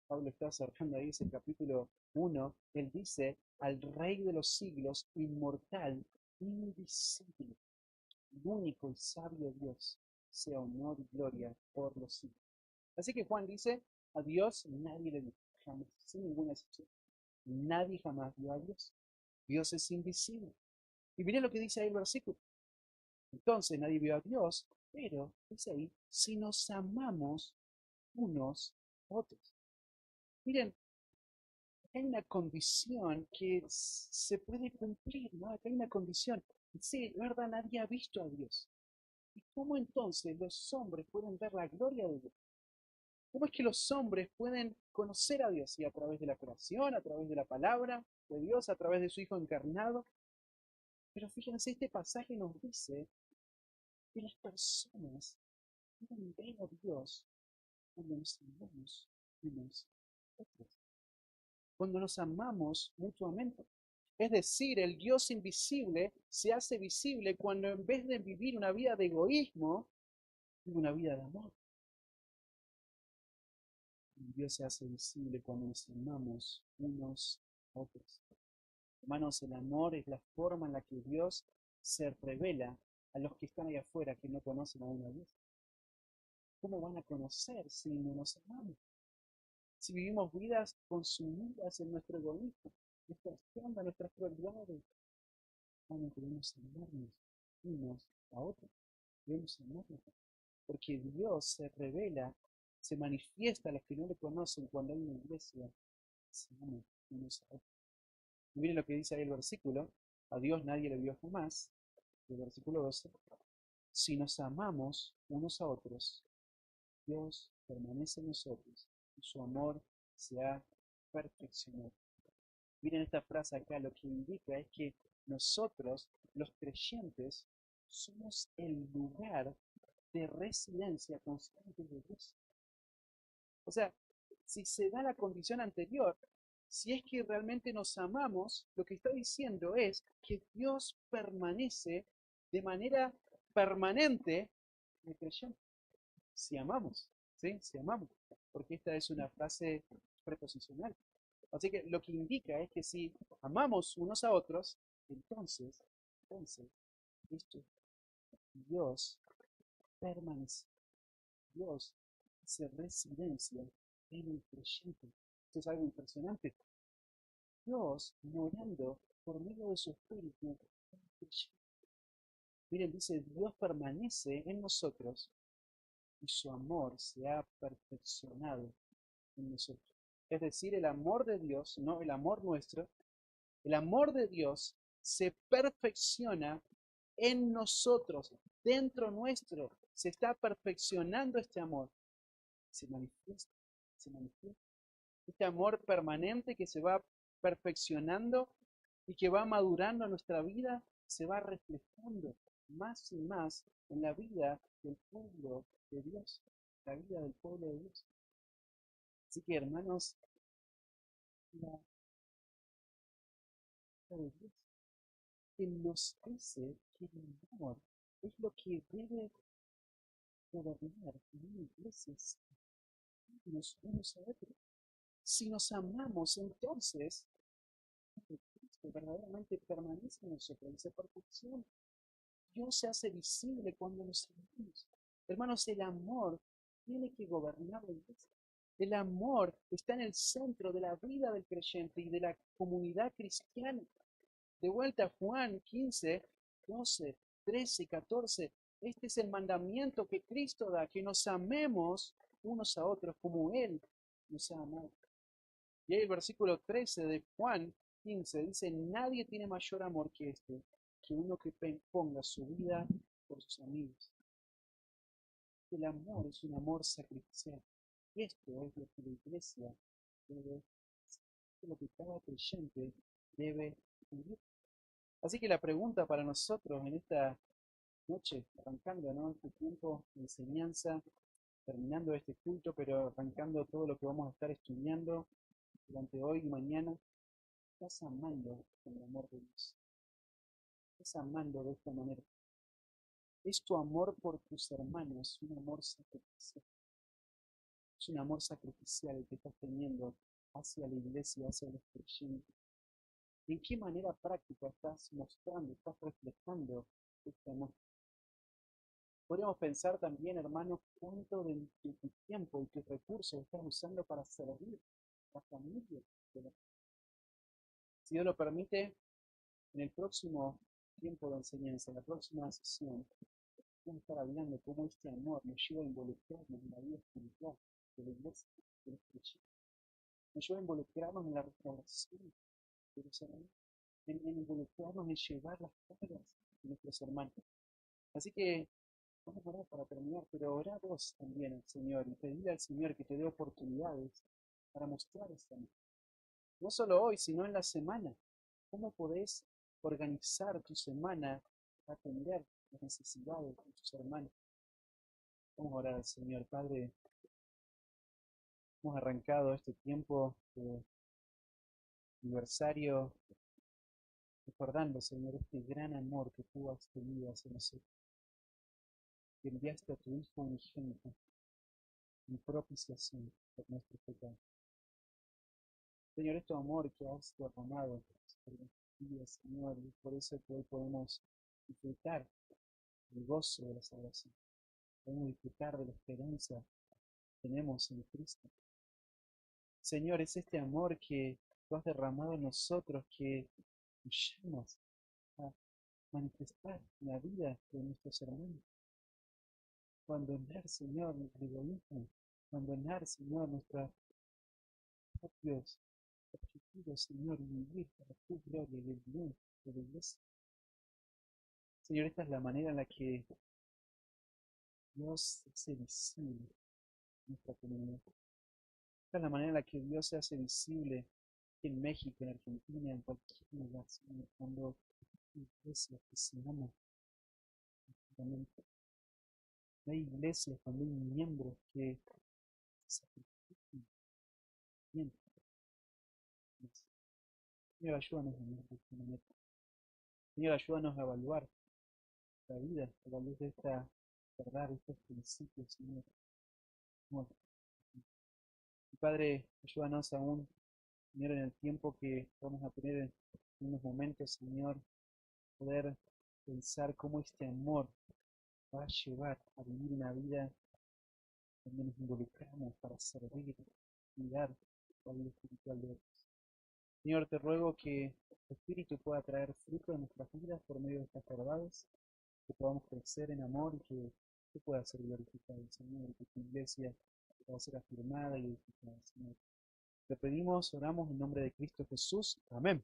Pablo está cerrando ahí ese capítulo 1, él dice, al Rey de los siglos, inmortal, invisible, el único y sabio Dios, sea honor y gloria por los siglos. Así que Juan dice, a Dios nadie le vio, jamás, sin ninguna excepción. Nadie jamás vio a Dios. Dios es invisible. Y miren lo que dice ahí el versículo. Entonces nadie vio a Dios, pero dice ahí, si nos amamos unos a otros. Miren, hay una condición que se puede cumplir, ¿no? Acá hay una condición. Sí, verdad, nadie ha visto a Dios. ¿Y cómo entonces los hombres pueden ver la gloria de Dios? ¿Cómo es que los hombres pueden conocer a Dios? Y a través de la creación, a través de la palabra de Dios, a través de su Hijo encarnado. Pero fíjense, este pasaje nos dice que las personas pueden ver a Dios cuando nos amamos unos a otros, cuando nos amamos mutuamente. Es decir, el Dios invisible se hace visible cuando en vez de vivir una vida de egoísmo, vive una vida de amor. Dios se hace visible cuando nos amamos unos a otros. Hermanos, el amor es la forma en la que Dios se revela a los que están ahí afuera que no conocen aún a Dios. ¿Cómo van a conocer si no nos amamos? Si vivimos vidas consumidas en nuestro egoísmo, nuestras ondas, nuestras prioridades, ¿cómo queremos amarnos unos a otros? Debemos amarnos, porque Dios se revela, se manifiesta a los que no le conocen cuando hay una iglesia, se aman unos a otros. Y miren lo que dice ahí el versículo, a Dios nadie le vio jamás, el versículo 12, si nos amamos unos a otros, Dios permanece en nosotros y su amor se ha perfeccionado. Miren esta frase acá, lo que indica es que nosotros, los creyentes, somos el lugar de residencia constante de Dios. O sea, si se da la condición anterior, si es que realmente nos amamos, lo que está diciendo es que Dios permanece de manera permanente en el creyente. Si amamos, ¿sí? Si amamos, porque esta es una frase preposicional. Así que lo que indica es que si amamos unos a otros, entonces, esto, Dios permanece. Dios hace residencia en el creyente. Esto es algo impresionante. Dios morando por medio de su espíritu en el creyente. Miren, dice, Dios permanece en nosotros y su amor se ha perfeccionado en nosotros. Es decir, el amor de Dios, no el amor nuestro, el amor de Dios se perfecciona en nosotros, dentro nuestro. Se está perfeccionando este amor. Se manifiesta, se manifiesta. Este amor permanente que se va perfeccionando y que va madurando en nuestra vida, se va reflejando más y más en la vida del pueblo de Dios, la vida del pueblo de Dios. Así que hermanos, la vida de Dios que nos dice que el amor es lo que debe gobernar en una iglesia, unos a otros. Si nos amamos, entonces Cristo verdaderamente permanece en nosotros y se perfecciona. Dios se hace visible cuando nos amamos. Hermanos, el amor tiene que gobernar la iglesia. El amor está en el centro de la vida del creyente y de la comunidad cristiana. De vuelta a Juan 15, 12, 13, 14. Este es el mandamiento que Cristo da, que nos amemos unos a otros como Él nos ha amado. Y ahí el versículo 13 de Juan 15 dice, nadie tiene mayor amor que este, que uno que ponga su vida por sus amigos. El amor es un amor sacrificial. Esto es lo que la iglesia debe hacer, es lo que cada creyente debe vivir. Así que la pregunta para nosotros en esta noche, arrancando, ¿no?, este tiempo de enseñanza, terminando este culto, pero arrancando todo lo que vamos a estar estudiando durante hoy y mañana, estás amando con el amor de Dios. Estás amando de esta manera. Es tu amor por tus hermanos, un amor sacrificial. Es un amor sacrificial el que estás teniendo hacia la iglesia, hacia los creyentes. ¿En qué manera práctica estás mostrando, estás reflejando este amor? Podríamos pensar también, hermanos, cuánto de tu tiempo y tus recursos estás usando para servir a la familia. Si Dios lo permite, en el próximo tiempo de enseñanza, en la próxima sesión, vamos a estar hablando cómo este amor nos lleva a involucrarnos en la vida espiritual de la iglesia, de los creyentes. Nos lleva a involucrarnos en la restauración de los hermanos, en involucrarnos en llevar las cargas de nuestros hermanos. Así que vamos a orar para terminar, pero orá vos también al Señor y pedirle al Señor que te dé oportunidades para mostrar esta amor. No solo hoy, sino en la semana. ¿Cómo podés organizar tu semana para atender las necesidades de tus hermanos? Vamos a orar al Señor. Padre, hemos arrancado este tiempo de aniversario recordando, Señor, este gran amor que tú has tenido hacia nosotros. Que enviaste a tu Hijo unigénito en propiciación por nuestros pecados. Señor, es tu amor que has derramado sobre nuestras vidas, Señor, y por eso que hoy podemos disfrutar del gozo de la salvación. Podemos disfrutar de la esperanza que tenemos en Cristo. Señor, es este amor que tú has derramado en nosotros que nos llamas a manifestar en la vida de nuestros hermanos. Abandonar, Señor, nuestro egoísmo, abandonar, Señor, nuestros propios objetivos, Señor, y vivir para tu gloria y el bien de la iglesia. Señor, esta es la manera en la que Dios se hace visible en nuestra comunidad. Esta es la manera en la que Dios se hace visible en México, en Argentina, en cualquier lugar, Señor, cuando hay iglesias que se aman realmente. Hay iglesias cuando hay miembros que se sacrifican bien. Señor, ayúdanos a vivir de esta manera. Señor, ayúdanos a evaluar la vida a la luz de esta verdad, de estos principios, Señor. Bueno, y Padre, ayúdanos aún, Señor, en el tiempo que vamos a tener en unos momentos, Señor, poder pensar cómo este amor va a llevar a vivir una vida donde nos involucramos para servir y dar la vida espiritual de otros. Señor, te ruego que tu Espíritu pueda traer fruto en nuestras vidas por medio de estas verdades, que podamos crecer en amor y que tú puedas ser glorificado, Señor, y que tu iglesia pueda ser afirmada y edificada, Señor. Te pedimos, oramos en nombre de Cristo Jesús. Amén.